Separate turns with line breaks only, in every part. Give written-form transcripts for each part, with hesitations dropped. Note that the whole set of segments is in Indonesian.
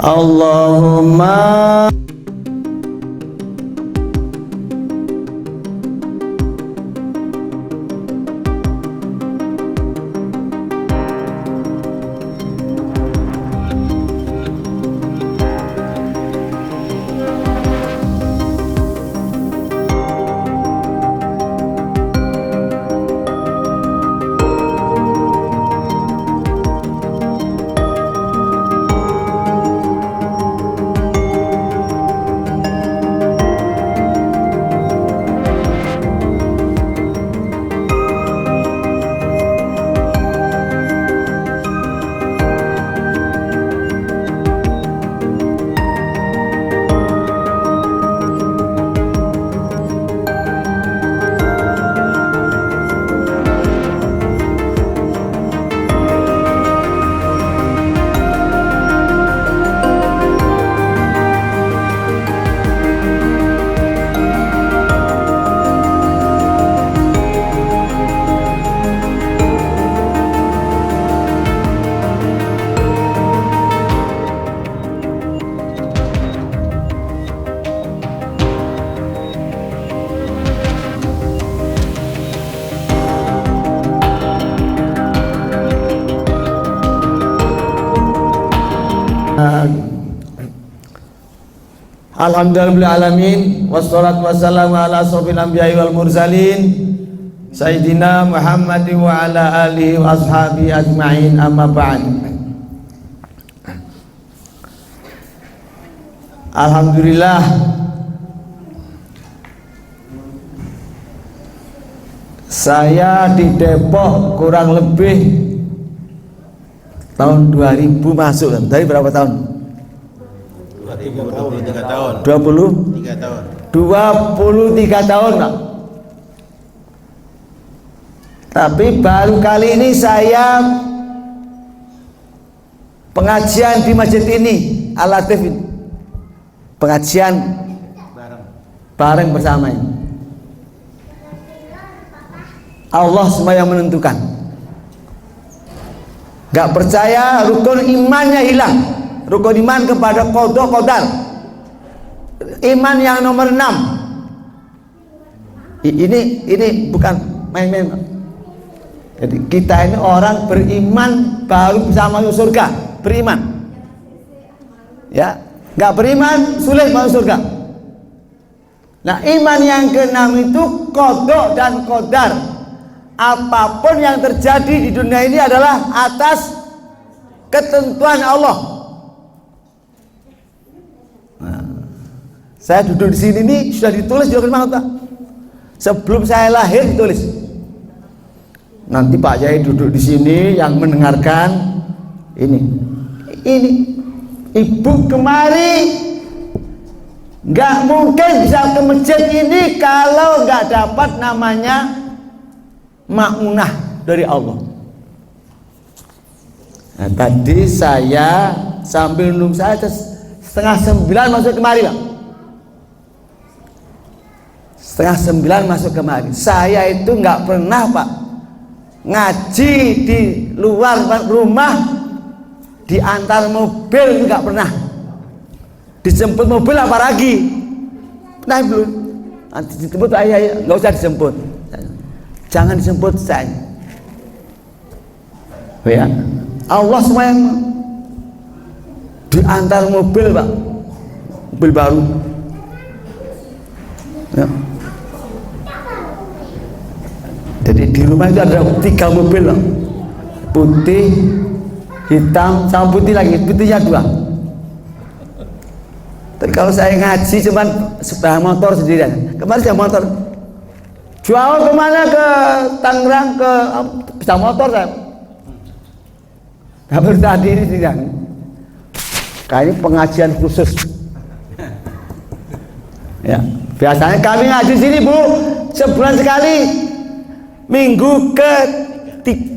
Allahumma Alhamdulillahirrahmanirrahim. Wassalatu wassalamu ala asrofil anbiya'i wal mursalin Sayyidina Muhammadin wa ala alihi wa ashabihi ajma'in, amma ba'd. Alhamdulillah, saya di Depok kurang lebih tahun 2000 masuk. Dari berapa tahun?
23 tahun.
23 tahun, Pak. Tapi baru kali ini saya pengajian di masjid ini, Al-Latif ini. Pengajian bareng bersama ini. Allah semua yang menentukan. Gak percaya, rukun imannya hilang. Rukun iman kepada qada qadar. Iman yang nomor 6. Ini bukan main-main. Jadi kita ini orang beriman baru bisa masuk surga, beriman. Ya, nggak beriman sulit masuk surga. Nah, iman yang ke-6 itu qada dan qadar. Apapun yang terjadi di dunia ini adalah atas ketentuan Allah. Saya duduk di sini nih sudah ditulis di Al-Quran, Pak. Sebelum saya lahir ditulis. Nanti Pak Yai duduk di sini yang mendengarkan ini ibu kemari nggak mungkin bisa ke masjid ini kalau nggak dapat namanya ma'unah dari Allah. Nah, tadi saya sambil nunggu saya 8:30 masuk kemari, Pak. 8:30 masuk kemari. Saya itu nggak pernah, Pak, ngaji di luar rumah, di antar mobil nggak pernah. Dijemput mobil apalagi? Nah, belum. Nanti dijemput ayah, nggak usah dijemput. Jangan dijemput saya. Ya, Allah semua yang diantar mobil, Pak, mobil baru. Ya. Jadi di rumah itu ada 3 mobil, Pak. Putih, hitam, sama putih lagi, putihnya 2. Tapi kalau saya ngaji cuman sepeda motor sendirian. Kemarin saya motor. Jual kemana? Ke Tangerang, ke sepeda motor saya. Hampir tadi ini tidak. Kayaknya pengajian khusus. Ya, biasanya kami ngaji sini, Bu, sebulan sekali. Minggu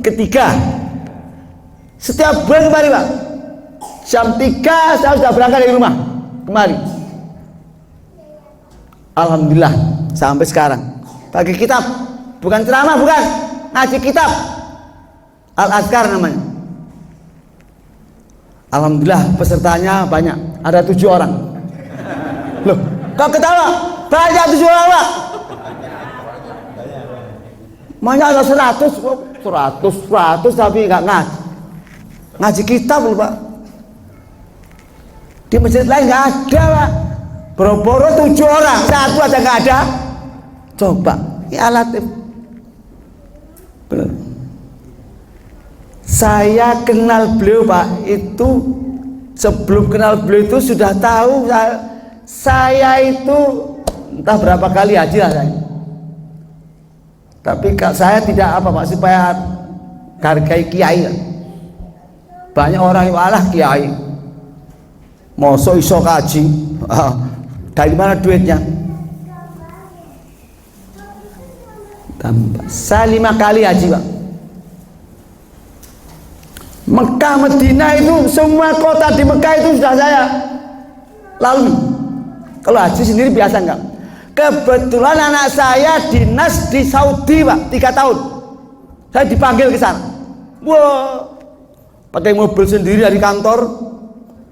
ketiga. Setiap bulan kemari, Pak. Jam 3 saya sudah berangkat dari rumah kemari. Alhamdulillah sampai sekarang. Bagi kitab, bukan ceramah, bukan, ngaji kitab. Al-Azkar namanya. Alhamdulillah pesertanya banyak, ada 7 orang. Loh, kau ketawa? Banyak 7 orang, Pak. Banyak ada 100 tapi nggak ngaji kitab loh, Pak. Di masjid lain nggak ada, Pak. Boro-boro 7 orang, 1 aja nggak ada. Coba, ini alat. Benar. Saya kenal beliau, Pak, itu sebelum kenal beliau itu sudah tahu saya itu entah berapa kali haji lah saya. Tapi saya tidak apa, Pak, supaya hargai kiai. Banyak orang yang alah kiai mosok iso kaji, dari mana duitnya? Saya 5 kali haji, Pak. Mekah, Madinah itu semua kota di Mekah itu sudah saya lalui. Kalau haji sendiri biasa enggak. Kebetulan anak saya dinas di Saudi, Pak, 3 tahun. Saya dipanggil ke sana. Wah, pakai mobil sendiri dari kantor,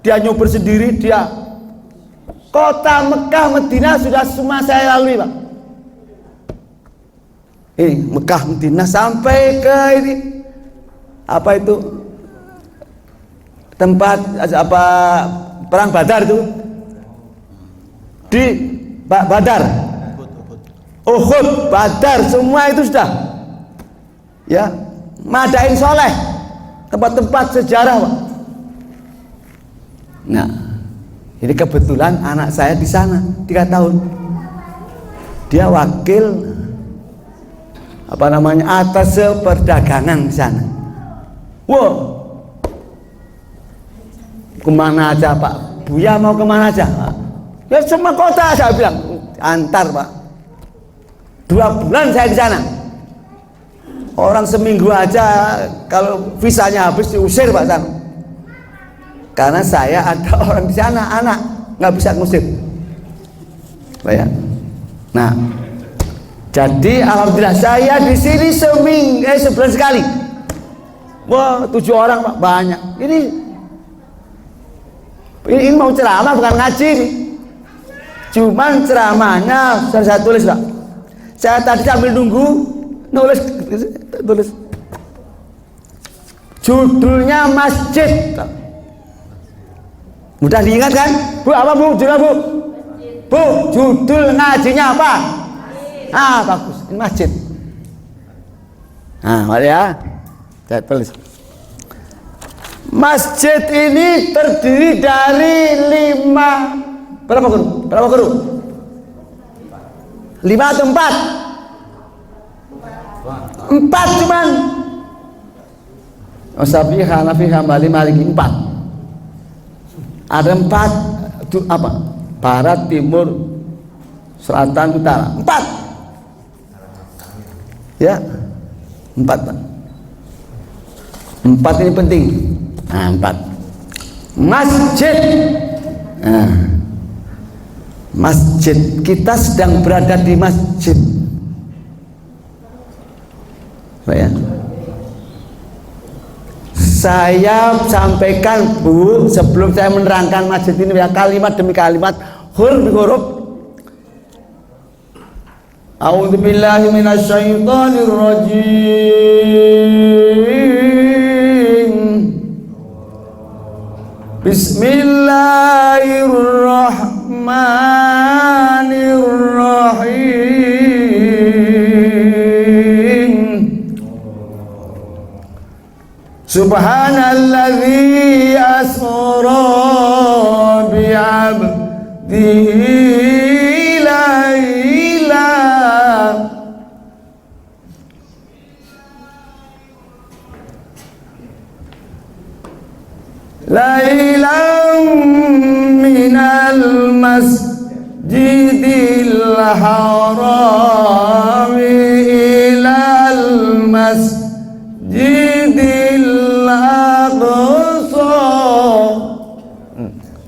dia nyopir sendiri, dia kota Mekah, Madinah sudah semua saya lalui, Pak. Ini Mekah, Madinah sampai ke ini apa itu tempat apa perang Badar itu di Badar, Uhud, Badar, semua itu sudah ya. Madain Soleh, tempat-tempat sejarah, Pak. Nah, ini kebetulan anak saya di sana 3 tahun. Dia wakil apa namanya atas perdagangan di sana. Wow, kemana aja, Pak? Buya mau kemana aja? Ya semua kota, saya bilang antar, Pak. 2 bulan saya di sana. Orang seminggu aja kalau visanya habis diusir, Pak sana. Karena saya ada orang di sana, anak nggak bisa ngusir. Pak ya. Nah, jadi alhamdulillah saya di sini sebulan sekali. Wah, 7 orang, Pak, banyak. Ini mau ceramah bukan ngaji nih. Cuman ceramahnya saya tulis, Pak. Saya tadi sambil nunggu tulis judulnya masjid. Mudah diingat kan? Bu, apa Bu? Judulnya Bu? Bu, judul ngajinya apa? Bagus, ini masjid. Mari ya, saya tulis. Masjid ini terdiri dari 5 berapa guru? 5 atau 4? 4 cuman. Syafi'i, Hanafi, Hambali, Maliki 4. Ada 4 apa? Barat, timur, selatan, utara. 4. Ya. 4, Pak. 4 ini penting. 4. Masjid. Masjid, kita sedang berada di masjid. Pak ya. Saya sampaikan, Bu, sebelum saya menerangkan masjid ini ya, kalimat demi kalimat, huruf demi huruf. A'udzubillahi minasyaitonirrajim. Bismillahirrahmanirrahim. Subhanalladzi asra bi'abdihi lailan minal masjidil haram ilal masjidil aqsa.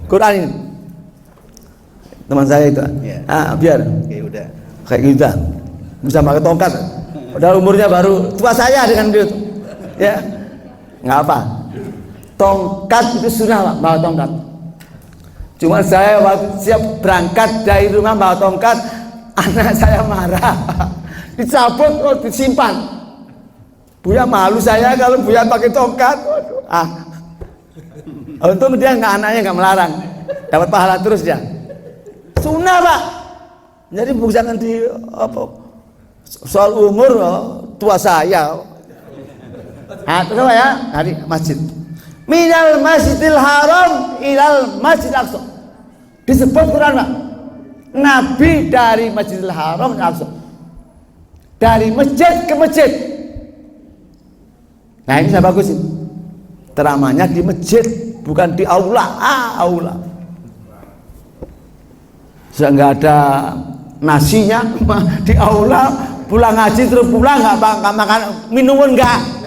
Quran ini teman saya itu biar
udah
kayak gitu bisa pakai tongkat, udah umurnya baru tua saya dengan dia ya nggak apa. Tongkat itu sunnah Pak, bawa tongkat. Cuma saya waktu siap berangkat dari rumah bawa tongkat, anak saya marah. Dicabut, oh disimpan. Buya malu saya kalau Buya pakai tongkat. Waduh, untung dia anaknya nggak melarang, dapat pahala terus dia. Sunnah Pak. Jadi jangan di apa, soal umur tua saya. Terus ya, dari masjid. Minal Masjidil Haram ilal Masjid Aqsa. Disebut Quran Pak, Nabi dari Masjidil Haram ke Aqsa, dari masjid ke masjid. Nah ini saya bagusin, teramanya di masjid, bukan di aula. Aula saya nggak ada nasinya di aula, pulang ngaji terus pulang nggak makan minuman nggak.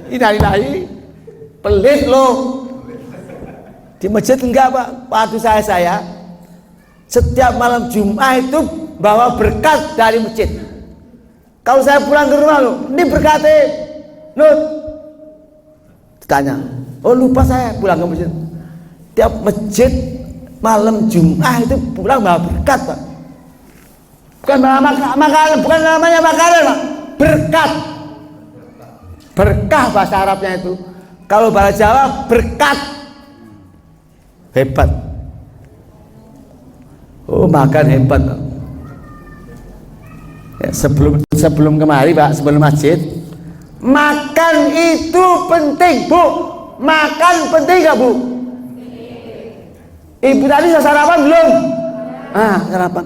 Ini pelit loh. Di masjid enggak Pak. Waktu saya setiap malam Jumat itu bawa berkat dari masjid. Kalau saya pulang ke rumah loh, ini berkatnya Nut, ditanya, oh lupa saya pulang ke masjid. Tiap masjid malam Jumat itu pulang bawa berkat Pak. Bukan makanan, bukan namanya makanan Pak, berkat. Berkah bahasa Arabnya itu. Kalau bahasa Jawa berkat. Hebat. Oh makan hebat Pak. Ya, sebelum kemari Pak, sebelum masjid, makan itu penting Bu. Makan penting gak Bu? Ibu tadi sarapan belum? Sarapan.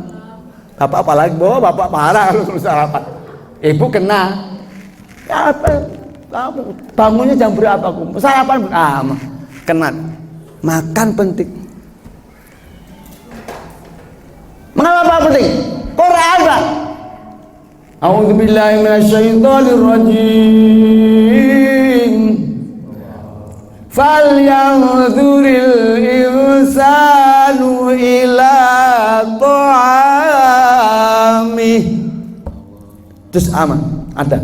Bapak apalagi Bu, bapak parah kalau sarapan. Ibu kena. Ya, bangunnya jam berapa? Sarapan kena. Makan penting. Mengapa penting? Quran Pak. A'udzubillahi minasyaitonirrajim. Falyanzuril insanu ila ta'amih. Terus aman ada.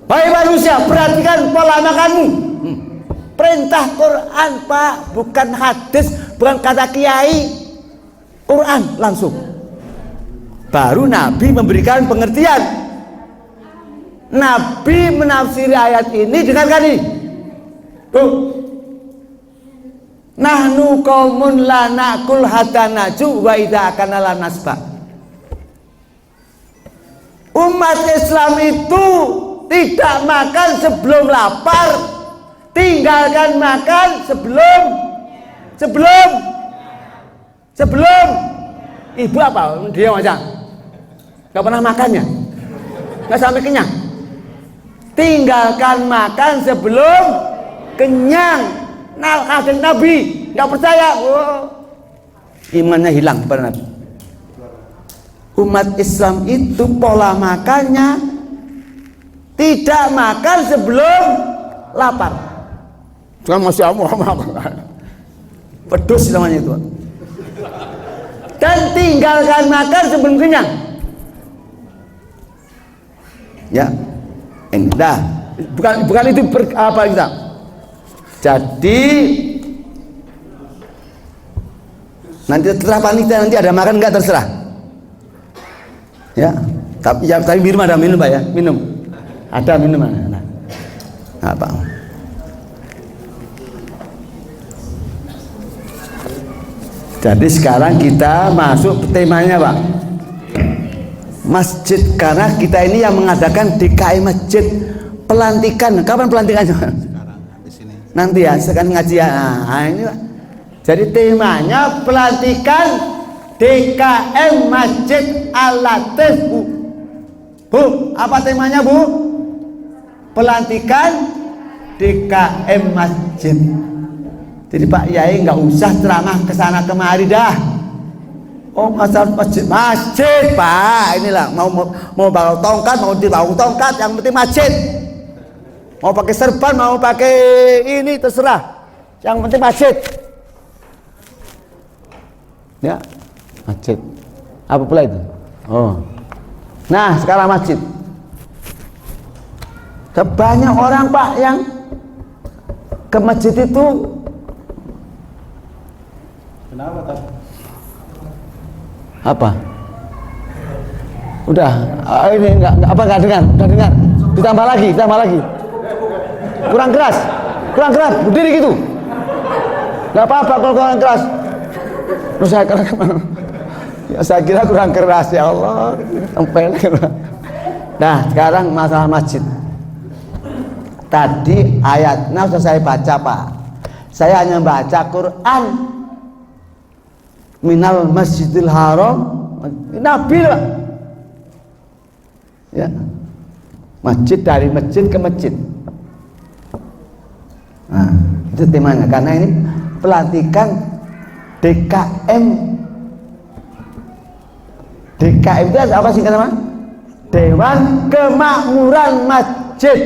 Baik manusia, perhatikan pola makanmu. Perintah Quran Pak, bukan hadis, bukan kata kiai. Quran langsung. Baru Nabi memberikan pengertian. Nabi menafsiri ayat ini dengan kali, nahnu qaumun la naqul hatta naju wa idza akana la nasba. Umat Islam itu tidak makan sebelum lapar, tinggalkan makan sebelum ibu apa? Dia aja nggak pernah makannya, nggak sampai kenyang. Tinggalkan makan sebelum kenyang. Nah, hadis Nabi nggak percaya, imannya hilang pada Nabi. Umat Islam itu pola makannya tidak makan sebelum lapar. Kan masya Allah makan. Pedus namanya itu. Dan tinggalkan makan sebelum kenyang. Ya, ini dah. Bukan itu apa kita. Jadi nanti terserah panitia, nanti ada makan nggak terserah. Ya, tapi minum ada minum Pak ya, minum. Ada minum ada. Apa? Jadi sekarang kita masuk temanya Pak, masjid, karena kita ini yang mengadakan DKI masjid. Pelantikan, kapan pelantikannya? Sekarang, di sini. Nanti ya, sekarang ngaji ya. Nah, ini Pak. Jadi temanya pelantikan DKM Masjid Al-Latif Bu. Bu, apa temanya Bu? Pelantikan DKM Masjid. Jadi Pak Yai nggak usah ceramah kesana kemari dah. Oh masalah masjid Pak, inilah mau bawa tongkat, mau dibawa tongkat, yang penting masjid. Mau pakai serban, mau pakai ini terserah, yang penting masjid. Ya, masjid. Apa pula itu? Oh, nah sekarang masjid. Banyak orang Pak yang ke masjid itu
kenapa tadi?
Apa? Udah, ini enggak dengar, udah dengar. Ditambah lagi. Kurang keras, berdiri gitu. Enggak apa-apa kalau kurang keras. Terus saya kira kurang keras, ya Allah. Sampai. Nah, sekarang masalah masjid. Tadi ayatnya sudah saya baca, Pak. Saya hanya baca Quran. Minal Masjidil Haram, Nabi lah. Ya. Masjid, dari masjid ke masjid. Nah, itu temanya. Karena ini pelantikan DKM. DKM itu apa sih nama? Dewan Kemakmuran Masjid.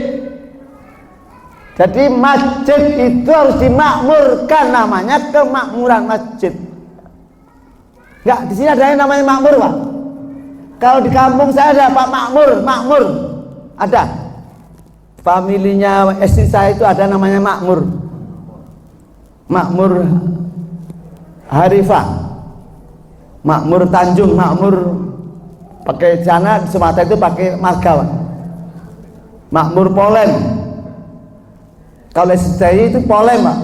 Jadi masjid itu harus dimakmurkan, namanya kemakmuran masjid. Enggak, di sini ada yang namanya makmur, Pak. Kalau di kampung saya ada Pak Makmur. Ada. Familinya istri saya itu ada namanya Makmur. Makmur Harifah. Makmur Tanjung, Makmur pakai sana di Sumatera itu pakai marga, Pak. Makmur Polem. Kalau istri itu Polem, Pak.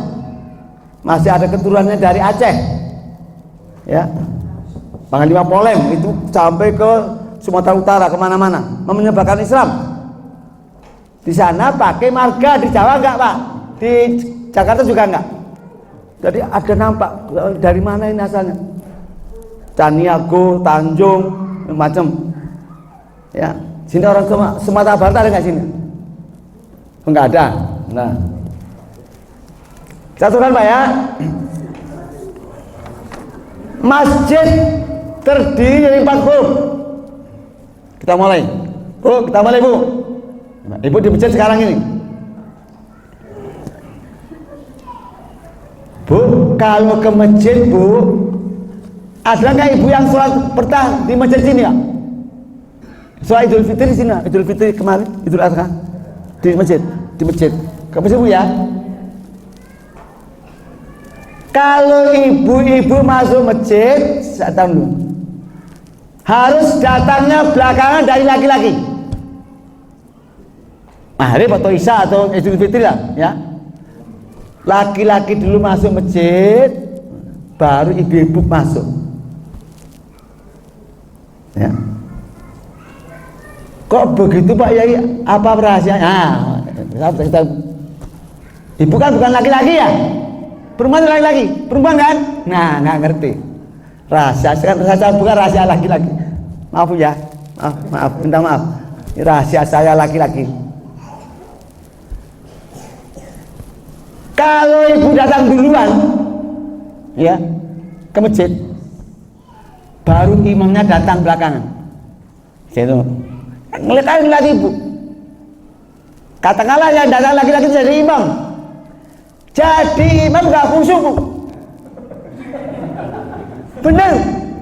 Masih ada keturunannya dari Aceh. Ya. Panglima Polem itu sampai ke Sumatera Utara, kemana-mana menyebarkan Islam. Di sana pakai marga, di Jawa enggak, Pak? Di Jakarta juga enggak. Jadi ada nampak dari mana ini asalnya? Caniago, Tanjung, macam. Ya, sini orang Sumatera Barat ada nggak sini? Enggak ada. Nah, kita turun, Pak, ya. Masjid terdiri dari 4 huruf. Kita mulai. Bu, Bu. Ibu di masjid sekarang ini. Bu, kalau ke masjid, Bu, ada nggak ibu yang sholat petang di masjid sini ya? Sholat Idul Fitri di sini, Idul Fitri kemarin, Idul Adha di masjid. Ke masjid, Bu, ya. Kalau ibu-ibu masuk masjid, saya tahu dulu, harus datangnya belakangan dari laki-laki. Maghrib atau Isya atau Idul Fitri lah, ya. Laki-laki dulu masuk masjid, baru ibu-ibu masuk. Ya. Kok begitu, Pak Yai? Apa rahasianya? Nah, ibu kan bukan laki-laki ya? Perempuan laki-laki, perempuan kan? Nah, nggak ngerti. Rahasia bukan rahasia laki-laki. Maaf ya, maaf, minta maaf. Ini rahasia saya laki-laki. Kalau ibu datang duluan, ya, ke masjid, baru imamnya datang belakangan. Situ, ngeliat ibu. Katakanlah yang datang laki-laki jadi imam. Jadi imam gak khusyuk, Bu. Bener,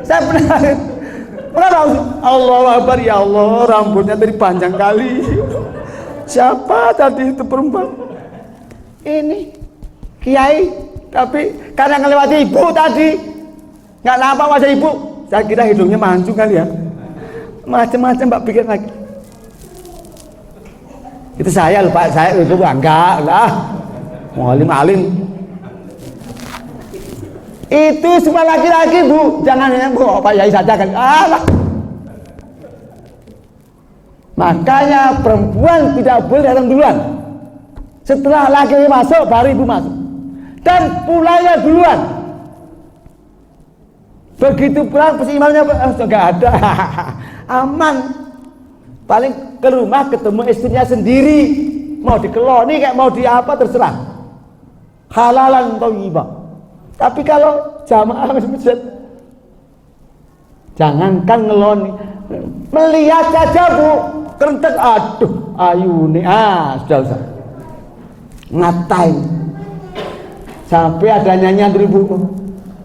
saya pernah. Allahu Akbar, ya Allah, rambutnya tadi panjang kali. Siapa tadi itu perempuan? Ini kiai, tapi karena ngelewati ibu tadi, nggak nampak wajah ibu. Saya kira hidungnya mancung kali ya. Macam-macam Mbak pikir lagi. Itu saya lupa, saya itu enggak lah. Alim. Itu semua laki-laki, Bu. Jangan hanya Bu, Pak Yai saja kan. Alah. Makanya perempuan tidak boleh datang duluan. Setelah laki masuk, baru ibu masuk. Dan pulangnya duluan. Begitu pulang, pasti imamnya nggak ada. Aman. Paling ke rumah ketemu istrinya sendiri. Mau dikeloni kayak mau di apa terserah. Halalan thayyibah. Tapi kalau jamaah masjid, jangankan ngeloni, melihat saja, Bu, kerentek, aduh, ayune, sudah ngatain. Sampai ada nyanyian dari Bu,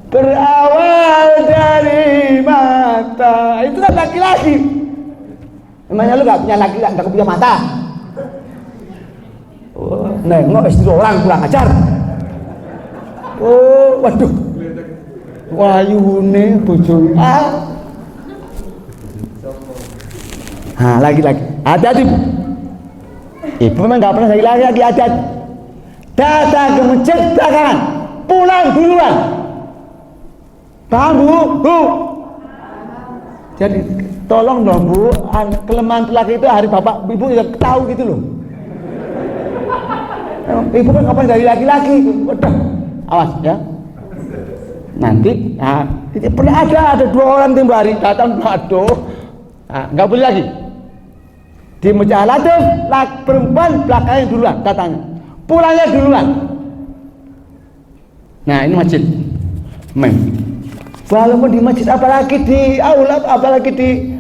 berawal dari mata. Itu kan laki-laki. Emangnya lu gak punya laki, gak punya mata? nengok istri orang kurang ajar. Oh, waduh. Wayune bojo. Lagi. Hati-hati, Bu. Ibu memang nggak pernah lagi hati-hati. Datang ke masjid belakangan, pulang duluan. Paham, Bu? Jadi tolong dong, Bu, kelemahan laki itu hari bapak ibu ya tahu gitu loh. Ibu kan kapan dari laki-laki. Udah, awas ya. Nanti pernah ada 2 orang tempo hari datang, aduh, nggak boleh lagi. Di Masjid Al-Adif, perempuan belakangnya duluan datangnya, pulangnya duluan. Nah ini masjid, walaupun di masjid, apalagi di aula, apalagi di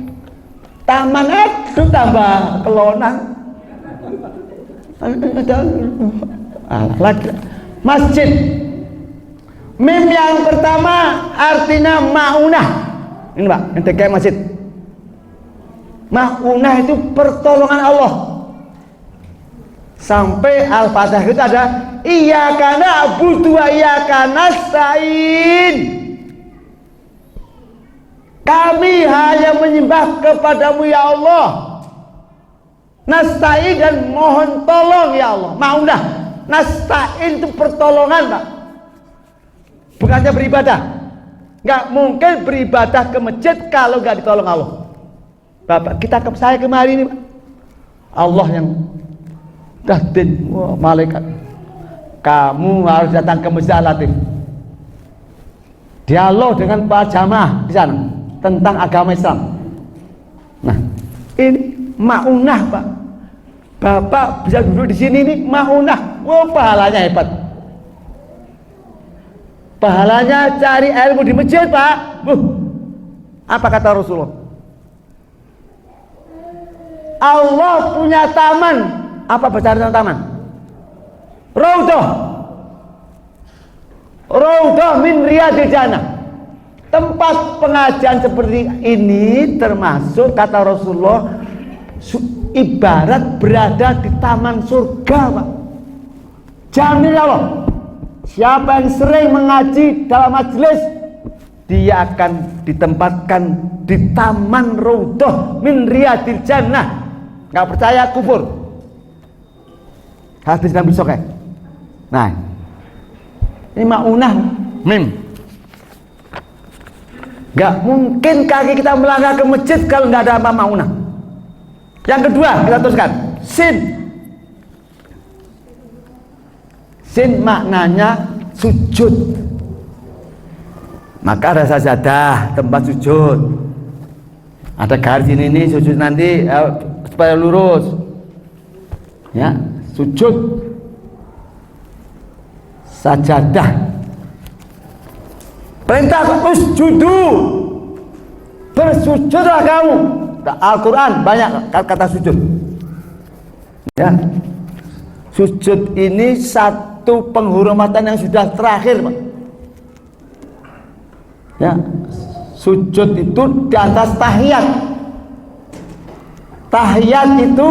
taman, aduh tambah kelonan. Masjid. Mim yang pertama artinya maunah. Ini Pak, yang kayak masjid. Maunah itu pertolongan Allah. Sampai Al-Fatihah itu ada iyyaka na'budu wa iyyaka nasta'in. Kami hanya menyembah kepadamu ya Allah. Nasta'in dan mohon tolong ya Allah. Maunah. Nasta'in itu pertolongan, Pak. Bukannya beribadah. Nggak mungkin beribadah ke masjid kalau nggak ditolong Allah. Bapak, saya kemarin ini, Pak. Allah yang dahdin, malaikat. Kamu harus datang ke Masjid Al-Latif. Dialog dengan para jamaah di sana tentang agama Islam. Nah, ini maunah, Pak. Bapak bisa duduk di sini ini maunah. Pahalanya hebat. Pahalanya cari ilmu di masjid, Pak. Apa kata Rasulullah? Allah punya taman. Apa bicara tentang taman? Raudhah min riyadil jannah. Tempat pengajian seperti ini termasuk kata Rasulullah ibarat berada di taman surga, Pak. Jamin Allah. Siapa yang sering mengaji dalam majelis, dia akan ditempatkan di taman raudhah min riyadil jannah. Nggak percaya kufur. Hadis Nabi Sokeh. Nah, ini maunah mim. Nggak mungkin kaki kita melangkah ke masjid kalau nggak ada maunah. Yang kedua kita teruskan sin. Sin maknanya sujud. Maka ada sajadah tempat sujud. Ada garis ini sujud nanti supaya lurus. Ya, sujud. Sajadah. Perintah usjudu. Bersujudlah kamu. Al-Quran banyak kata sujud. Ya. Sujud ini satu penghormatan yang sudah terakhir, Pak. Ya. Sujud itu di atas tahiyat. Tahiyat itu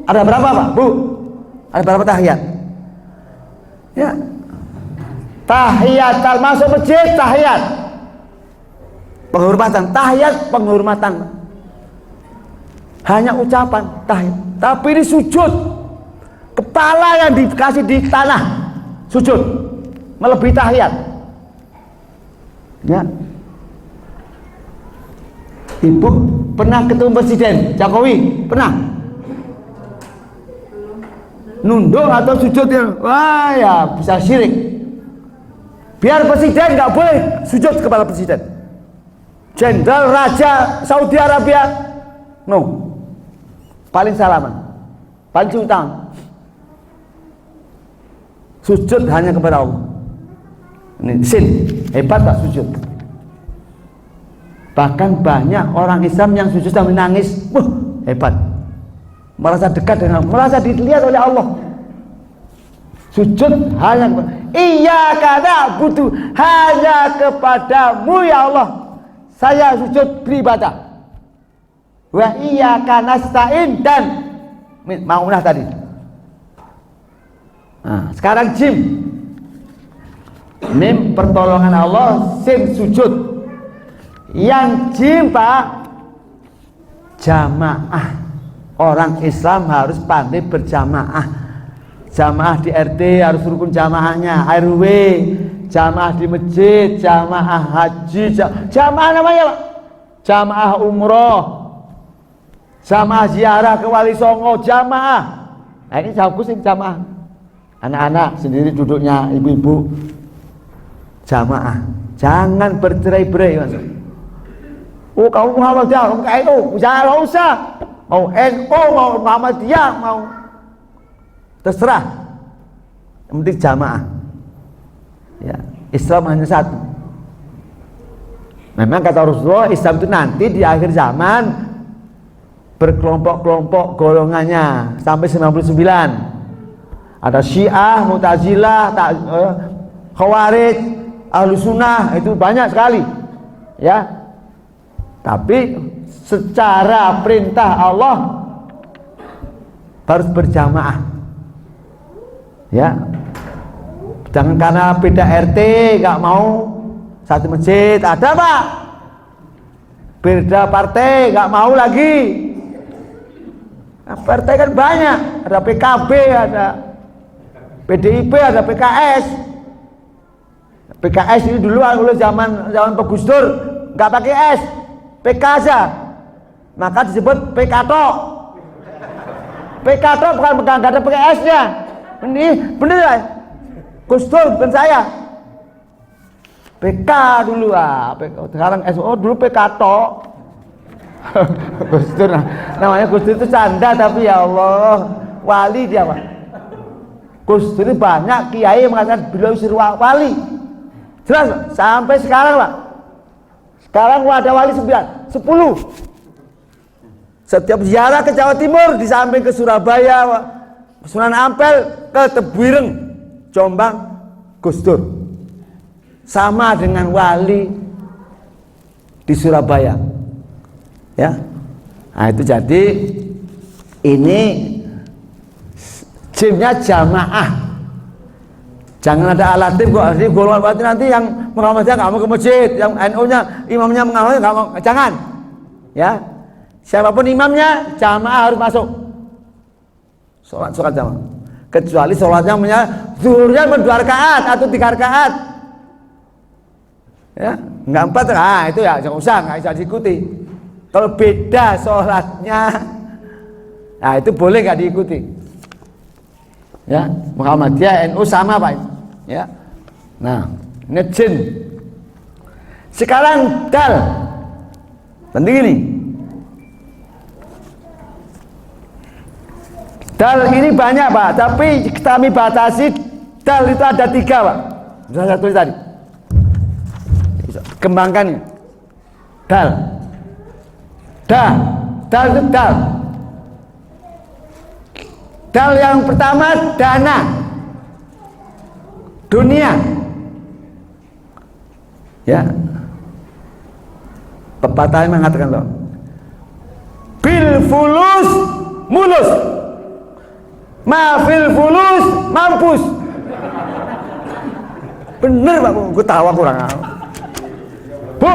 ada berapa, Pak? Bu? Ada berapa tahiyat? Ya. Tahiyat masuk masjid, tahiyat. Penghormatan, tahiyat penghormatan. Hanya ucapan tahiyat. Tapi ini sujud. Kepala yang dikasih di tanah. Sujud. Melebihi tahiyat. Ya. Ibu pernah ketemu Presiden Jokowi? Pernah? Nunduk atau sujud ya? Wah ya bisa syirik. Biar presiden nggak boleh sujud kepada presiden. Jenderal Raja Saudi Arabia, no. Paling salaman, paling cium tangan. Sujud hanya kepada Allah. Ini sin, hebat tak sujud. Bahkan banyak orang Islam yang sujud sambil nangis. Hebat. Merasa dekat dengan, merasa dilihat oleh Allah. Sujud hanya kepada iyyaka na'budu, hanya kepadamu ya Allah saya sujud beribadah. Wa iyyaka nasta'in, dan maunah tadi. Nah, sekarang jim. Mim pertolongan Allah, sin sujud. Yang jim Pak, jamaah. Orang Islam harus pandai berjamaah. Jamaah di RT harus rukun jamaahnya, RW, jamaah di masjid, jamaah haji, jamaah namanya Pak. Jamaah umroh, jamaah ziarah ke Wali Songo, jamaah. Nah ini bagus ini jamaah. Anak-anak sendiri duduknya, ibu-ibu jamaah. Jangan bercerai-berai Mas. Oh kamu Muhammadiyah, kamu NU, jangan usah. Mau NU, mau Muhammadiyah, mau terserah. Yang penting jamaah. Ya, Islam hanya satu. Memang kata Rasulullah, Islam itu nanti di akhir zaman berkelompok-kelompok golongannya sampai 99. Ada Syiah, Mu'tazilah, Khawarij, Ahlus Sunnah, itu banyak sekali. Ya. Tapi secara perintah Allah harus berjamaah. Ya. Jangan karena beda RT nggak mau satu masjid, ada Pak. Beda partai nggak mau lagi. Nah, partai kan banyak, ada PKB, ada PDIP, ada PKS. PKS ini dulu zaman Pak Gus Dur nggak pakai S, PK saja, maka disebut PKTO. PKTO bukan nggak ada pakai S-nya. Ini bener ya? Gus Dur bukan saya. PK dulu sekarang SO dulu PKTO. Gus Dur namanya Gus Dur itu canda tapi ya Allah wali dia Pak. Gus Dur banyak kiai yang mengatakan beliau wali. Jelas Pak? Sampai sekarang Pak. Sekarang ada wali 10. Setiap ziarah ke Jawa Timur di samping ke Surabaya, Sunan Ampel, ke Tebuireng, Jombang, Gus Dur. Sama dengan wali di Surabaya. Ya. Nah, itu jadi ini jimnya jamaah. Jangan ada alatif kok, jadi golongan berarti nanti yang Muhammadiyah nggak mau ke masjid, yang NU-nya imamnya mengamalkan nggak mau, jangan. Ya, siapapun imamnya, jamaah harus masuk. Sholat jamaah. Kecuali sholatnya punya zuhurnya 2 rakaat atau 3 rakaat. Ya, nggak 4, nah itu ya jangan usah, nggak bisa diikuti. Kalau beda sholatnya, nah itu boleh nggak diikuti. Ya, Muhammadiyah, NU sama Pak. Ya, nah ini jin. Sekarang dal, penting ini. Dal ini banyak Pak, tapi kami batasi dal itu ada 3 Pak. Sudah saya tulis tadi. Kembangkan ini. Dal. Dal itu dal. Dal yang pertama dana. Dunia. Ya. Pepatah mengatakan loh. Bil fulus mulus. Mafil fulus mampus. Bener Pak, gue tahu kurang. Bu,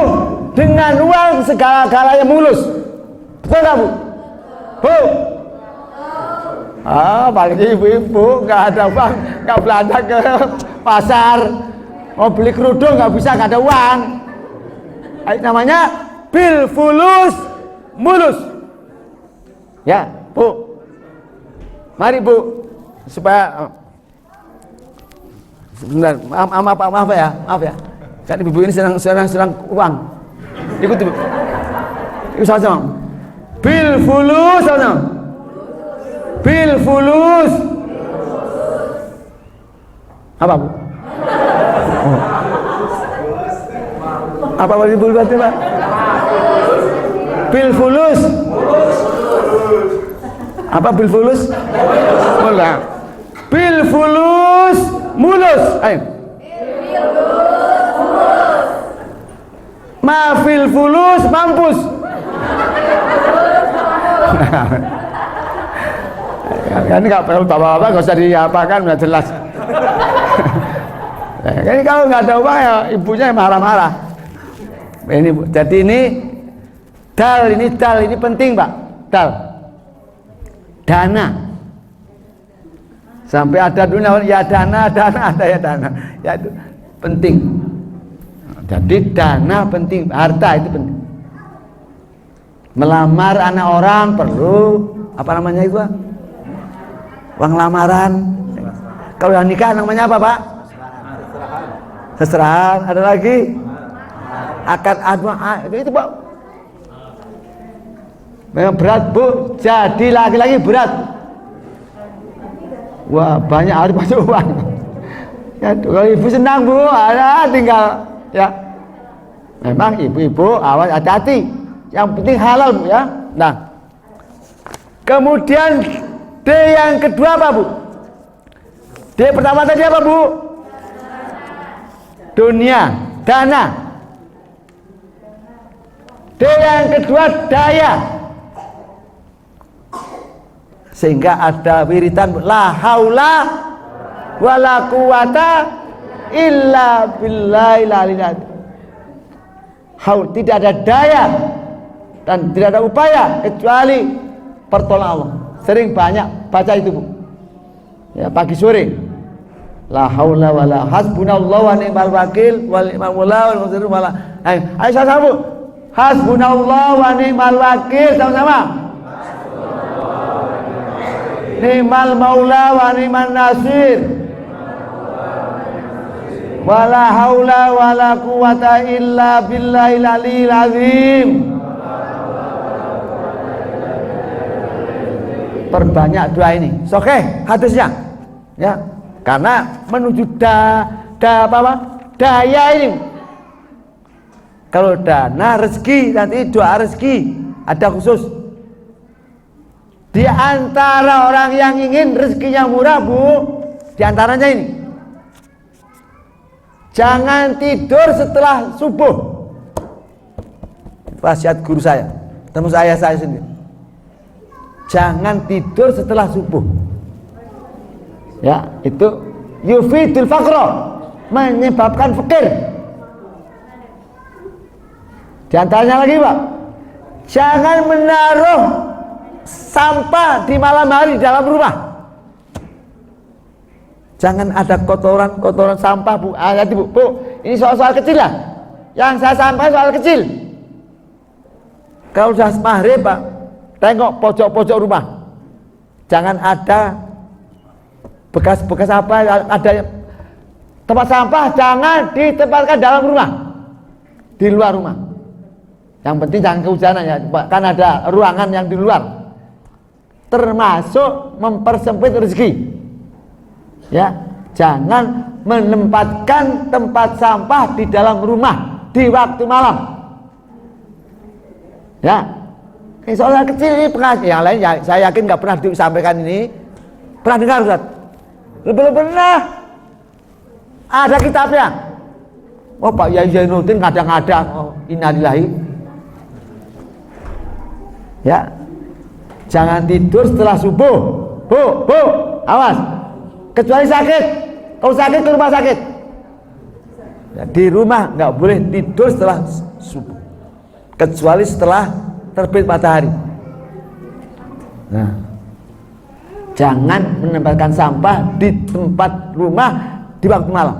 dengan uang segala-galanya mulus. Betul nggak Bu? Bu. Paling ibu-ibu nggak ada uang, nggak belanja ke pasar, mau beli kerudung nggak bisa, nggak ada uang. Namanya bil fulus mulus. Ya, Bu. Mari Bu, supaya sebentar, maaf ya. Kan ibu ini sedang uang. Ikuti Bu. Ikut sama. Bil fulus sama. Bil fulus. Apa Bu? Oh. Apa ibu berarti Pak? Bil fulus. Apa bil fulus? Mulus. Bil fulus mulus. Ayo. Mafil fulus mampus. Kan nggak perlu bapak-bapak, nggak usah diapakan, udah jelas. Ini kalau nggak ada uang ya ibunya marah-marah. Ini Bu. Jadi ini dal ini penting Pak. Dal. Dana. Sampai ada dunia ya dana ada ya dana. Ya itu penting. Jadi dana penting, harta itu penting. Melamar anak orang perlu apa namanya itu Pak? Uang lamaran. Kalau yang nikah namanya apa Pak? Seserahan. Ada lagi akad adwa itu Pak. Memang berat Bu, jadi laki-laki berat. Wah banyak harus masuk uang. Ya, kalau ibu senang Bu, ada tinggal ya. Memang ibu-ibu awas hati-hati. Yang penting halal Bu ya. Nah, kemudian D yang kedua apa Bu? D pertama tadi apa Bu? Dunia, dana. D yang kedua daya. Sehingga ada wiridan la haula wala quwata illa billahil aliyil azim. Haul, tidak ada daya dan tidak ada upaya kecuali pertolongan Allah. Sering banyak baca itu Bu. Ya pagi sore. La haula wala hasbunallahu wa ni'mal wakil wal ni'mal maula wal munsir wala. Ayo sama Bu. Hasbunallahu wa ni'mal wakil sama-sama. Ni'mal maula wa ni'man nasir. Wala haula wala quwata illa billahil aliyil azim. Perbanyak doa ini. Oke, hadisnya. Ya, karena menuju daya ini. Kalau dana rezeki nanti doa rezeki ada khusus. Di antara orang yang ingin rezekinya murah Bu, di antaranya ini. Jangan tidur setelah subuh. Wasiat guru saya, temu saya sendiri. Jangan tidur setelah subuh. Ya, itu yufidul faqra, menyebabkan fakir. Di antaranya lagi Pak, jangan menaruh sampah di malam hari di dalam rumah. Jangan ada kotoran sampah Bu. Hati Bu, ini soal kecil lah. Yang saya sampaikan soal kecil. Kalau sudah maghrib Pak, tengok pojok-pojok rumah. Jangan ada bekas-bekas apa, ada tempat sampah jangan ditempatkan dalam rumah, di luar rumah. Yang penting jangan kehujanan ya, kan ada ruangan yang di luar. Termasuk mempersempit rezeki. Ya, jangan menempatkan tempat sampah di dalam rumah di waktu malam. Ya, ini soal kecil ini pernah, yang lain ya, saya yakin nggak pernah disampaikan ini. Pernah dengar Ustaz? Belum pernah. Ada kitabnya. Oh Pak Yai Zainuddin kadang-kadang. Oh, innalillahi. Ya, jangan tidur setelah subuh. Bu, awas. Kecuali sakit. Kalau sakit ke rumah sakit. Ya, di rumah nggak boleh tidur setelah subuh. Kecuali setelah terbit matahari. Nah, jangan menempatkan sampah di tempat rumah di waktu malam.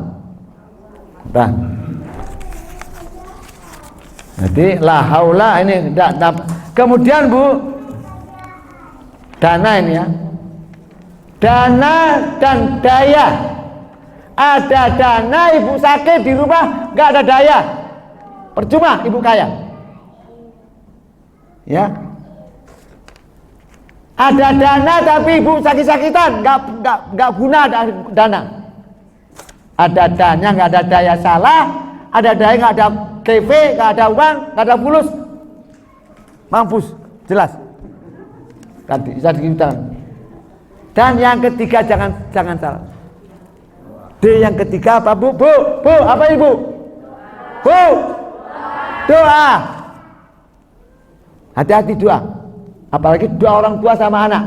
Nah, jadi la haula ini kemudian Bu, dana ini ya, dana dan daya. Ada dana ibu sakit di rumah nggak ada daya, percuma ibu kaya. Ya, ada dana tapi ibu sakit-sakitan, nggak guna dana. Ada dana nggak ada daya salah, ada daya nggak ada KV, nggak ada uang, nggak ada fulus, mampus, jelas. Tadi bisa kita. Dan yang ketiga jangan salah. D yang ketiga apa Bu? Bu apa Ibu? Bu, doa. Hati-hati doa. Apalagi doa orang tua sama anak.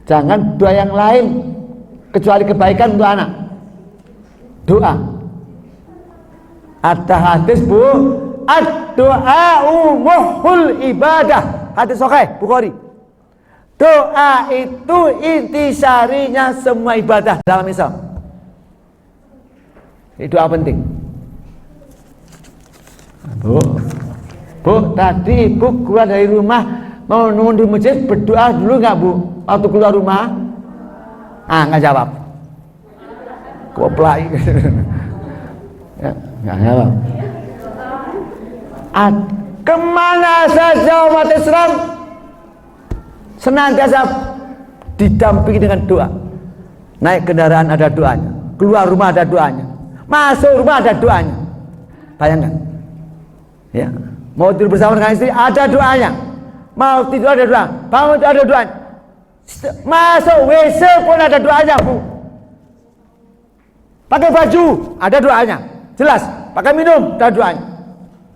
Jangan doa yang lain kecuali kebaikan untuk anak. Doa. Ada hadis bu, ad-doa'u muhul ibadah. Hadis sahih Bukhari. Doa itu intisarinya semua ibadah dalam Islam. Itu doa penting. Bu, tadi ibu keluar dari rumah mau nunggu di masjid, berdoa dulu nggak bu? Waktu keluar rumah? Nggak jawab. Koplai. Ya, nggak jawab. Kemana saja umat Islam senantiasa didampingi dengan doa. Naik kendaraan ada doanya, keluar rumah ada doanya, masuk rumah ada doanya. Bayangkan, ya, mau tidur bersama dengan istri ada doanya, mau tidur ada doa, bangun ada doanya, masuk WC pun ada doanya bu. Pakai baju ada doanya, jelas. Pakai minum ada doanya,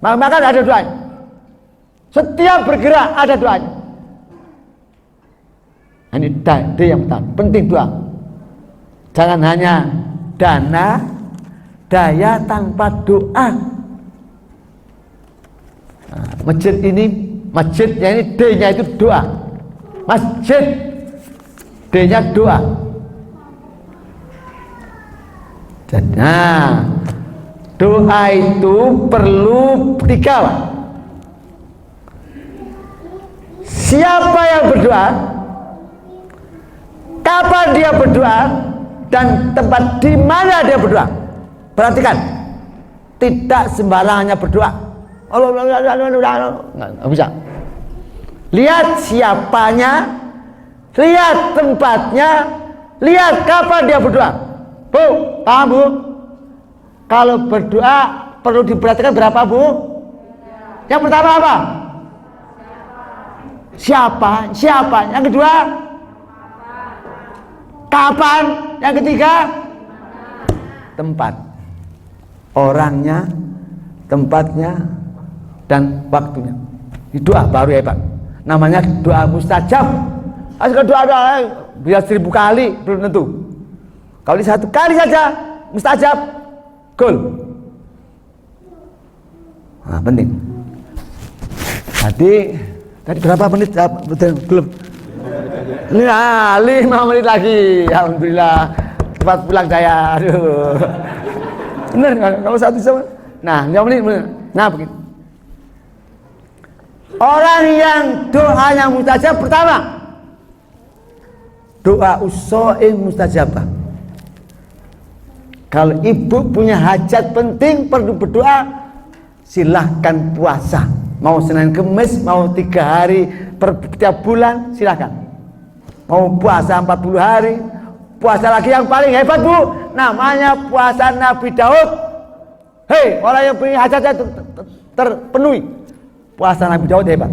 makan ada doanya. Setiap bergerak ada doanya. Ini yang penting doa. Jangan hanya dana, daya tanpa doa. Masjid ini, masjidnya ini D-nya itu doa. Masjid D-nya doa. Nah, doa itu perlu dikawal. Siapa yang berdoa, kapan dia berdoa, dan tempat di mana dia berdoa. Perhatikan, tidak sembarangannya berdoa. Nggak bisa. Lihat siapanya, lihat tempatnya, lihat kapan dia berdoa. Bu, paham bu? Kalau berdoa perlu diperhatikan berapa bu? Yang pertama apa? Siapa? Yang kedua? Kapan? Yang ketiga? Tempat. Orangnya, tempatnya, dan waktunya. Ini doa baru hebat. Namanya doa mustajab. Asal doa biar 1000 kali belum tentu. Kalau 1 kali saja mustajab, gol. Nah, penting. Tadi berapa menit? Belum. 5 menit lagi. Alhamdulillah. Cepat pulang saya. Aduh. Bener kalau 1 jam. Nah, 5 menit. Nah, begini. Orang yang doanya mustajab pertama, doa ushoim mustajabah. Kalau ibu punya hajat penting perlu berdoa, silahkan puasa. Mau Senin Kemis, mau 3 hari per tiap bulan, silahkan. Mau puasa 40 hari, puasa lagi yang paling hebat bu, namanya puasa Nabi Daud. Hei, orang yang punya hajatnya terpenuhi, puasa Nabi Daud hebat.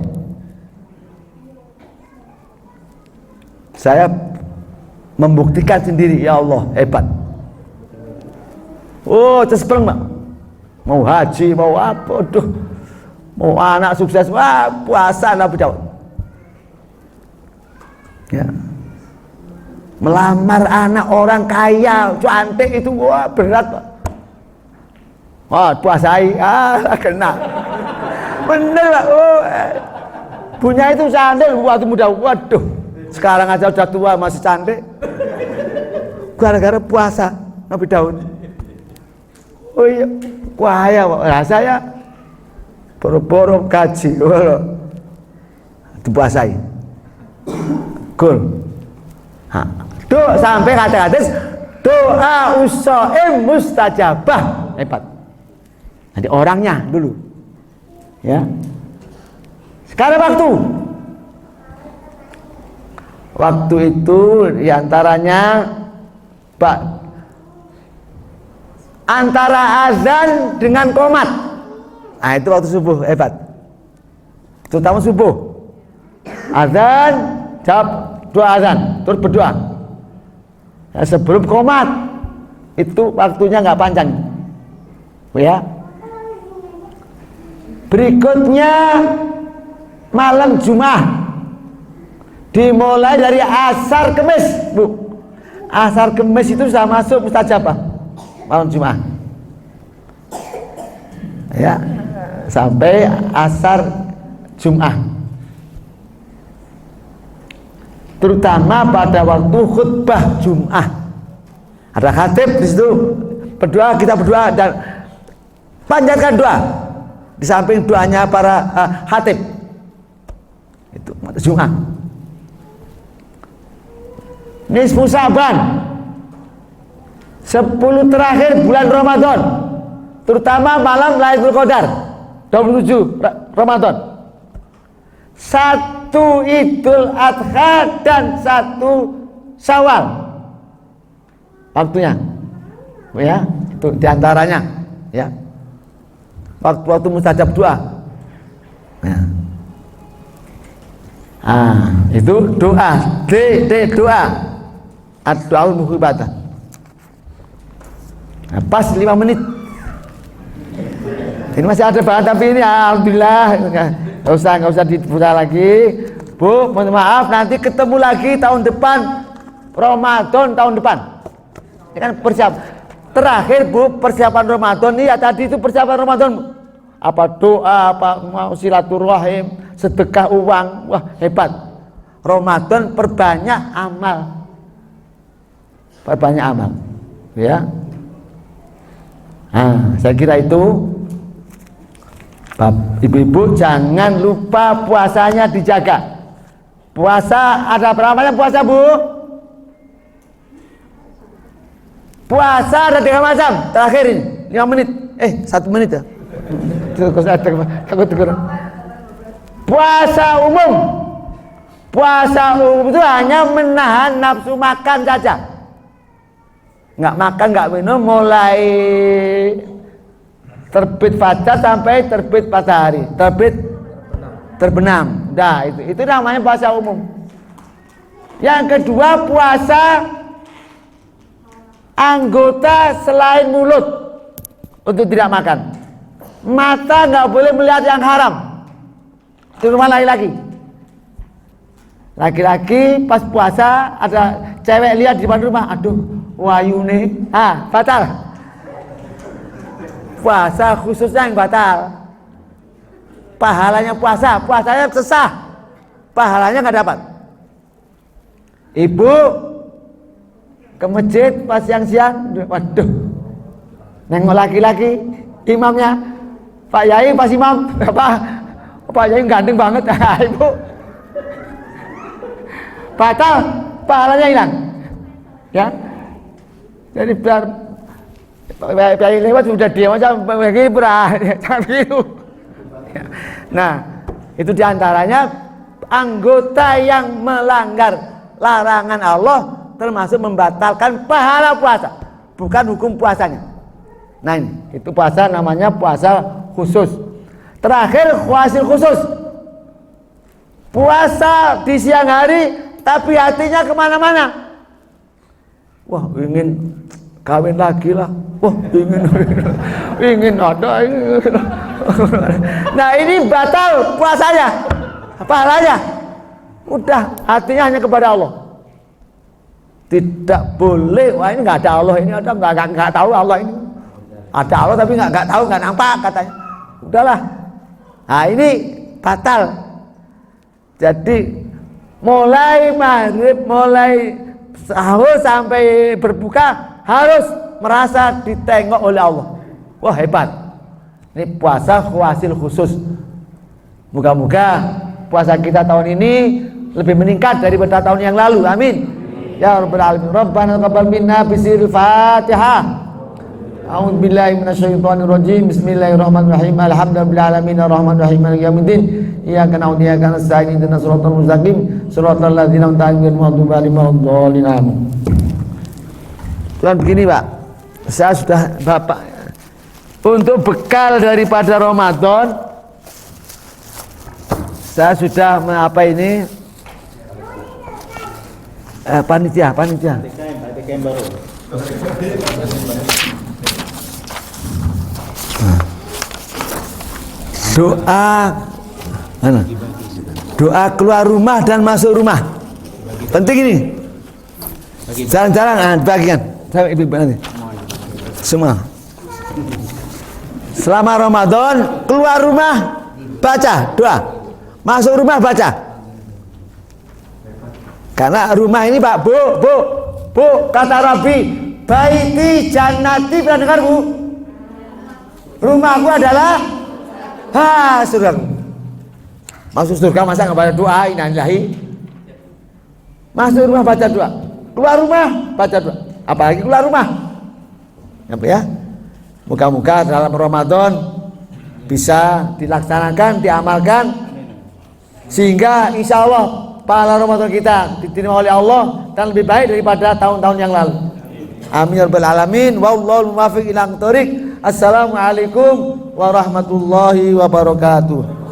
Saya membuktikan sendiri, ya Allah hebat. Oh, cespreng mbak, mau haji, mau apa, aduh, mau anak sukses, wah puasa Nabi Daud. Ya, melamar anak orang kaya, cantik itu wah berat pak. Wah puasai, kena. Bener pak, punya itu cantik waktu muda, waduh. Sekarang aja udah tua masih cantik. Gara-gara puasa Nabi Daud. Oh iya, kaya pak. Nah, saya boro-boro kaji, dipuasai. Gol. Doa sampai kata-kata doa ushoim mustajabah, hebat. Nanti orangnya dulu, ya. Sekarang waktu itu diantaranya pak, antara azan dengan qomat. Nah itu waktu subuh hebat, terutama subuh. Azan, jawab doa azan, terus berdoa. Nah, sebelum qomat itu waktunya nggak panjang, ya. Berikutnya malam Jumat Dimulai dari asar Kemis, Bu. Asar Kemis itu sudah masuk mustajabah malam Jumat. Ya, sampai asar Jumat. Terutama pada waktu khutbah Jumat. Ada khatib di situ berdoa, kita berdoa dan panjatkan doa di samping doanya para khatib. Itu Jumat. Nisfu Sa'ban, 10 terakhir bulan Ramadan, terutama malam Lailatul Qadar 27 Ramadan, 1 Idul Adha dan 1 Syawal waktunya, ya itu diantaranya, ya waktu mustajab doa, ya. Itu doa, doa ad-du'aul muhibbatan. Nah, pas 5 menit. Ini masih ada bahan tapi ini alhamdulillah nggak usah dibuka lagi, Bu. Mohon maaf, nanti ketemu lagi tahun depan Ramadan tahun depan. Ini kan persiapan terakhir, Bu, persiapan Ramadan nih ya, tadi itu persiapan Ramadan. Apa doa, apa mau silaturahim, sedekah uang, wah hebat. Ramadan perbanyak amal. Perbanyak amal, ya. Saya kira itu ibu-ibu jangan lupa puasanya dijaga. Puasa ada berapa macam puasa, Bu? Puasa ada 3 macam. Terakhir ini 5 menit. 1 menit ya. Puasa umum. Puasa umum itu hanya menahan nafsu makan saja. Nggak makan, nggak minum, mulai terbit fajar sampai terbit matahari, terbenam. Nah, itu namanya puasa umum. Yang kedua, puasa anggota selain mulut untuk tidak makan. Mata nggak boleh melihat yang haram. Terutama laki-laki. Laki-laki pas puasa ada cewek lihat di depan rumah, aduh, wayune, batal. Puasa khususnya yang batal. Pahalanya puasanya sesah, pahalanya nggak dapat. Ibu ke masjid pas siang-siang, waduh, nengok laki-laki, imamnya, Pak Yai pas imam, Pak Yai ganteng banget, Ibu, batal, pahalanya hilang, ya. Jadi biar Pak Yai lewat sudah diam aja, begini pura, jangan begitu. Nah, itu diantaranya anggota yang melanggar larangan Allah, termasuk membatalkan pahala puasa, bukan hukum puasanya. Nah, ini itu puasa namanya puasa khusus. Terakhir, khuasil khusus, puasa di siang hari tapi hatinya kemana-mana. Wah, ingin kawin lagi lah. Wah, ingin ada. Nah, ini batal puasanya, pahalanya. Udah, hatinya hanya kepada Allah. Tidak boleh, wah ini nggak ada Allah, ini ada nggak tahu Allah ini. Ada Allah tapi nggak tahu, nggak nampak katanya. Udahlah. Nah, ini batal. Jadi mulai maghrib, mulai sahur sampai berbuka harus merasa ditengok oleh Allah. Wah, hebat. Ini puasa khuasil khusus. Moga-moga puasa kita tahun ini lebih meningkat daripada tahun yang lalu. Amin. Ya Rabbal Alamin. Rabbana taqabbal minna bisiril Fatihah. A'udzu billahi minasyaitonir rajim. Bismillahirrahmanirrahim. Alhamdulillahi alamin arrahmanir rahim maliki yaumiddin. Iyyaka na'budu wa iyyaka nasta'in. Ihdinas siratal mustaqim. Siratal ladzina an'amta 'alaihim ghairil maghdubi 'alaihim waladdallin. Tuan begini, Pak. Saya sudah Bapak untuk bekal daripada Ramadan, saya sudah apa ini panitia doa keluar rumah dan masuk rumah. Penting ini. Jarang-jarang bagian. Saya ibu nanti. Semua. Selama Ramadan keluar rumah baca doa. Masuk rumah baca. Karena rumah ini Pak, Bu, kata Rabbi, baiti jannati, pernah dengar Bu? Rumahku adalah surga. Masuk surga masa nggak baca doa innalillahi? Masuk rumah baca doa. Keluar rumah baca doa. Apalagi keluar rumah. Ya. Moga-moga dalam Ramadan bisa dilaksanakan, diamalkan, sehingga insya Allah pahala Ramadan kita diterima oleh Allah dan lebih baik daripada tahun-tahun yang lalu. Amin ya rabbal alamin. Wallahul muwaffiq ila aqwamit thoriq. Assalamualaikum warahmatullahi wabarakatuh.